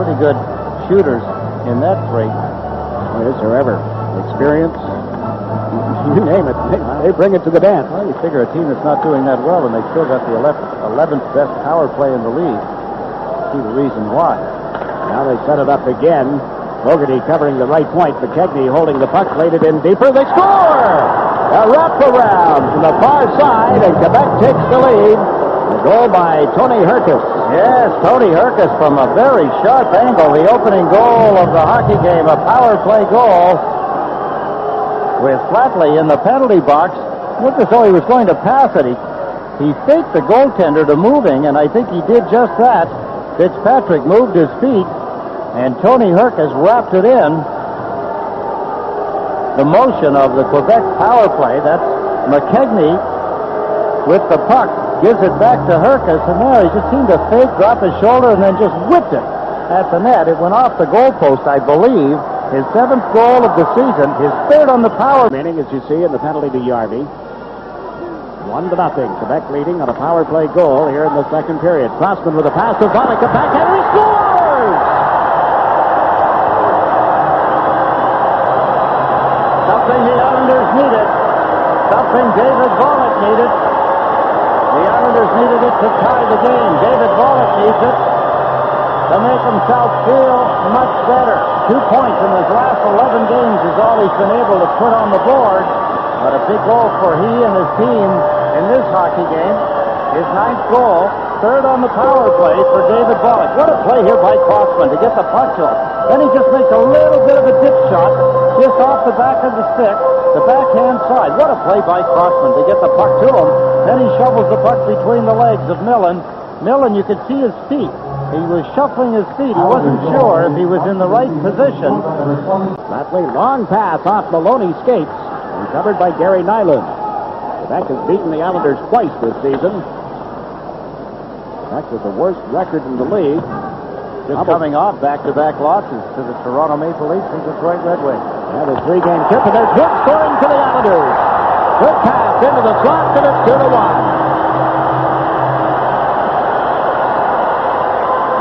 pretty good shooters in that three. Is there ever experience? You name it, they bring it to the dance. Well, you figure a team that's not doing that well, and they still got the 11th best power play in the league. See the reason why. Now they set it up again. Fogarty covering the right point. McKegney holding the puck, laid it in deeper. They score! A wraparound from the far side, and Quebec takes the lead. A goal by Tony Herkus. Yes, Tony Herkus from a very sharp angle. The opening goal of the hockey game, a power play goal. With Flatley in the penalty box, looked as though he was going to pass it. He faked the goaltender to moving, and I think he did just that. Fitzpatrick moved his feet, and Tony Herkus wrapped it in. The motion of the Quebec power play, that's McKegney with the puck, gives it back to Herkus, and there he just seemed to fake, drop his shoulder, and then just whipped it at the net. It went off the goalpost, I believe. His 7th goal of the season, his 3rd on the power. Remaining, as you see, in the penalty to Yarby. 1-0. Quebec leading on a power play goal here in the second period. Crossman with a pass to Volek, a backhander, he scores! Something the Islanders needed. Something David Volek needed. The Islanders needed it to tie the game. David Volek needs it to make himself feel much better. 2 points in his last 11 games is all he's been able to put on the board. But a big goal for he and his team in this hockey game. His 9th goal, 3rd on the power play for David Volek. What a play here by Crossman to get the puck to him. Then he just makes a little bit of a dip shot just off the back of the stick, the backhand side. What a play by Crossman to get the puck to him. Then he shovels the puck between the legs of Millen. Millen, you could see his feet. He was shuffling his feet. He wasn't sure if he was in the right position. Flatley, long pass off Maloney's skates. Recovered by Gary Nyland. Quebec has beaten the Islanders twice this season. Quebec with the worst record in the league. Just coming off back-to-back losses to the Toronto Maple Leafs and Detroit Red Wings. Yeah, the 3-game trip, and there's Wood scoring for the Islanders. Good pass into the slot, and it's 2-1.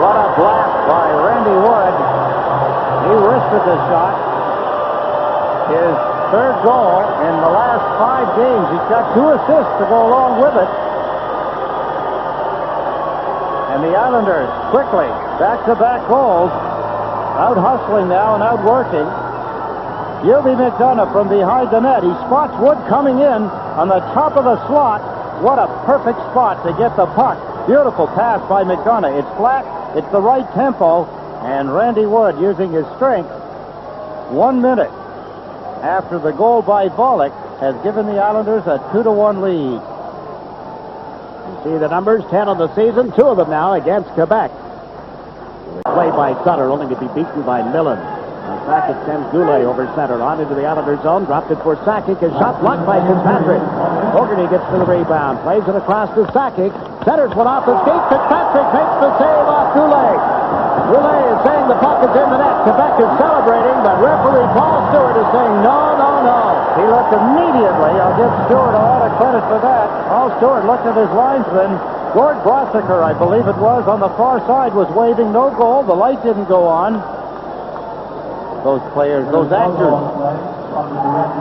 What a blast by Randy Wood. He wristed the shot. His 3rd goal in the last 5 games. He's got 2 assists to go along with it. And the Islanders quickly, back-to-back goals, out hustling now and out working. Gilby McDonough from behind the net. He spots Wood coming in on the top of the slot. What a perfect spot to get the puck. Beautiful pass by McDonough. It's flat. It's the right tempo, and Randy Wood using his strength. 1 minute after the goal by Volek has given the Islanders a 2-1 lead. You see the numbers, 10 on the season, 2 of them now against Quebec. Play by Sutter, only to be beaten by Millen. Sakic sends Goulet over center, on into the Islanders zone, dropped it for Sakic, his shot blocked by Fitzpatrick. Fogarty gets to the rebound, plays it across to Sakic, centers one off the skate, Fitzpatrick makes the save off Goulet. Goulet is saying the puck is in the net. Quebec is celebrating, but referee Paul Stewart is saying no, no, no. He looked immediately. I'll give Stewart a lot of credit for that. Paul Stewart looked at his linesman. Gord Brossiker, I believe it was, on the far side was waving no goal. The light didn't go on. Those players, those actors,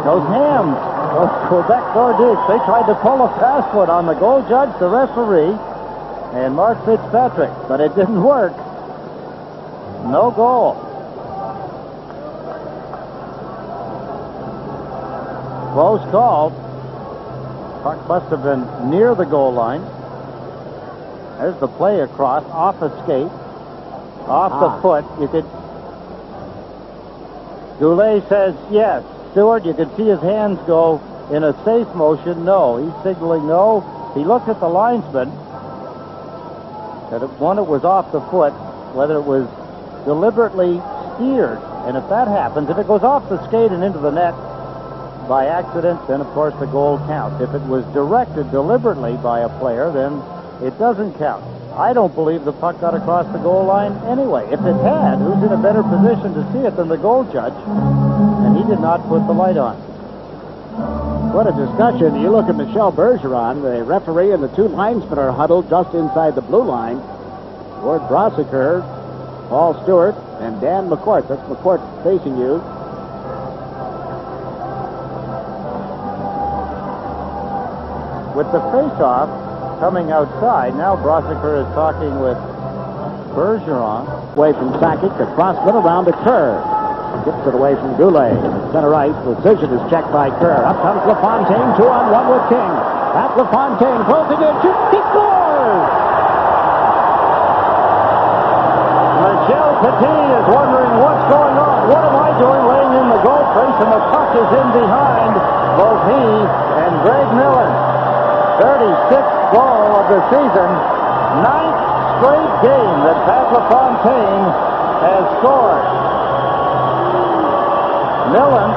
those hams, those Quebec Nordiques, they tried to pull a fast one on the goal judge, the referee, and Mark Fitzpatrick, but it didn't work. No goal. Close call. Puck must have been near the goal line. There's the play across, off a skate, off the foot. You could. Goulet says yes. Stewart, you could see his hands go in a safe motion. No. He's signaling no. He looked at the linesman. That one, it was off the foot, whether it was deliberately steered. And if that happens, if it goes off the skate and into the net by accident, then of course the goal counts. If it was directed deliberately by a player, then it doesn't count. I don't believe the puck got across the goal line anyway. If it had, who's in a better position to see it than the goal judge? And he did not put the light on. What a discussion. You look at Michel Bergeron, the referee, and the 2 linesmen are huddled just inside the blue line. Gord Brossiker Paul Stewart and Dan McCourt. That's McCourt facing you. With the face-off coming outside, now Brossiker is talking with Bergeron. Away from Sakic, across middle around to Kerr. Gets it away from Goulet. Center ice, decision is checked by Kerr. Up comes LaFontaine, 2-on-1 with King. At LaFontaine, closing in, shoots, he scores! Michel Petit is wondering what's going on. What am I doing laying in the goal face, and the puck is in behind both he and Greg Millen. 36th goal of the season, 9th straight game that Pat LaFontaine has scored. Millen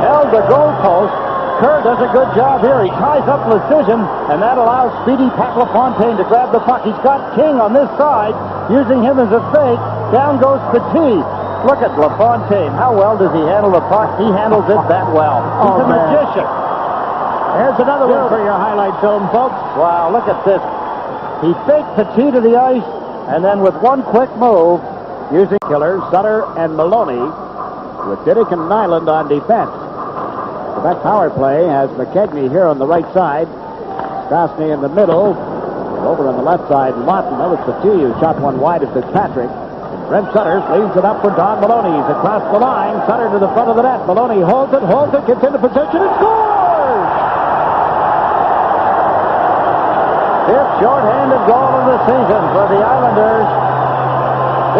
held the goalpost. Kerr does a good job here. He ties up Lecision, and that allows speedy Pat LaFontaine to grab the puck. He's got King on this side, using him as a fake. Down goes Petit. Look at LaFontaine. How well does he handle the puck? He handles it that well. He's a magician. There's another one for your highlight film, folks. Wow, look at this. He faked Petit to the ice, and then with one quick move, using Killer, Sutter, and Maloney, with Diddick and Nyland on defense. Quebec power play has McKegney here on the right side. Stastny in the middle. And over on the left side, Lawton. That was Petit who shot one wide at Fitzpatrick. And Brent Sutter leaves it up for Don Maloney. He's across the line. Sutter to the front of the net. Maloney holds it, gets into position, and scores! Fifth short-handed goal of the season for the Islanders.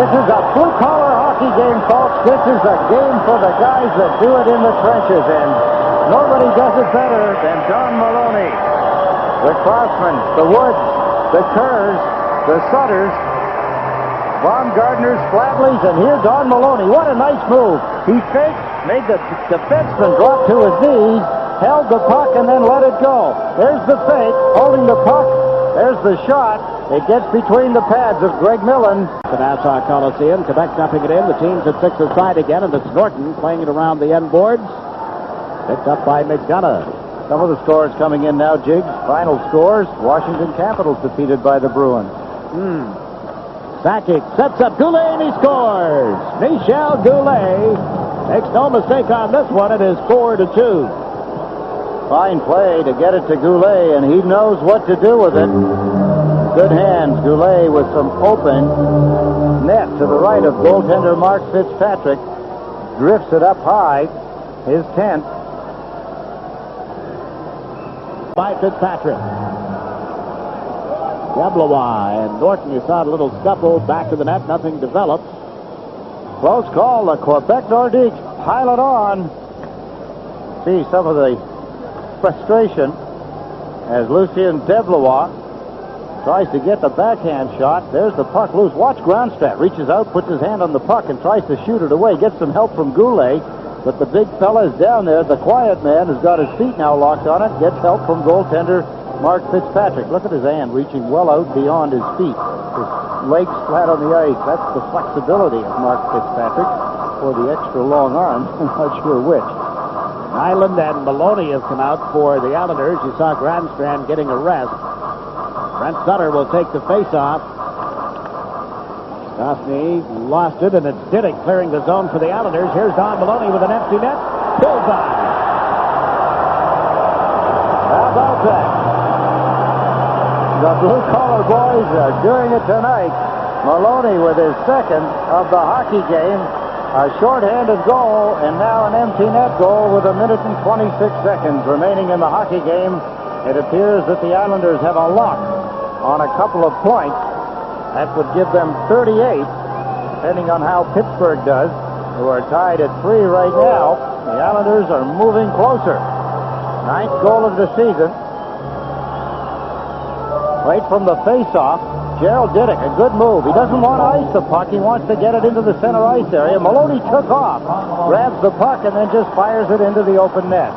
This is a blue-collar hockey game, folks. This is a game for the guys that do it in the trenches, and nobody does it better than Don Maloney. The Crossman, the Woods, the Kerrs, the Sutters, Baumgartners, Flatley's, and here Don Maloney. What a nice move. He faked, made the defenseman drop to his knees, held the puck, and then let it go. There's the fake, holding the puck. There's the shot. It gets between the pads of Greg Millen. The Nassau Coliseum. Quebec dumping it in. The team's at 6 aside again, and it's Norton playing it around the end boards. Picked up by McDonough. Some of the scores coming in now, Jiggs. Final scores. Washington Capitals defeated by the Bruins. Sakic sets up Goulet, and he scores. Michel Goulet makes no mistake on this one. It is 4-2. Fine play to get it to Goulet, and he knows what to do with it. Good hands. Goulet with some open net to the right of goaltender Mark Fitzpatrick. Drifts it up high. His 10th. By Fitzpatrick. Deblois and Norton, you saw a little scuffle back to the net. Nothing developed. Close call. The Quebec Nordiques pile it on. See some of the frustration as Lucien Deblois tries to get the backhand shot. There's the puck loose. Watch Grandstrat. Reaches out, puts his hand on the puck, and tries to shoot it away. Gets some help from Goulet, but the big fella is down there. The quiet man has got his feet now locked on it. Gets help from goaltender Mark Fitzpatrick. Look at his hand reaching well out beyond his feet. His legs flat on the ice. That's the flexibility of Mark Fitzpatrick, or the extra long arms. I'm not sure which. Nyland and Maloney have come out for the Islanders. You saw Grandstrand getting a rest. Brent Sutter will take the face-off. Stastny lost it, and it's Diddick clearing the zone for the Islanders. Here's Don Maloney with an empty net. Bullseye. How about that? The blue-collar boys are doing it tonight. Maloney with his second of the hockey game. A short-handed goal, and now an empty net goal with 1 minute and 26 seconds remaining in the hockey game. It appears that the Islanders have a lock on a couple of points. That would give them 38, depending on how Pittsburgh does, who are tied at 3 right now. The Islanders are moving closer. 9th goal of the season. Right from the face-off. Gerald Diddick, a good move. He doesn't want to ice the puck. He wants to get it into the center ice area. Maloney took off, grabs the puck, and then just fires it into the open net.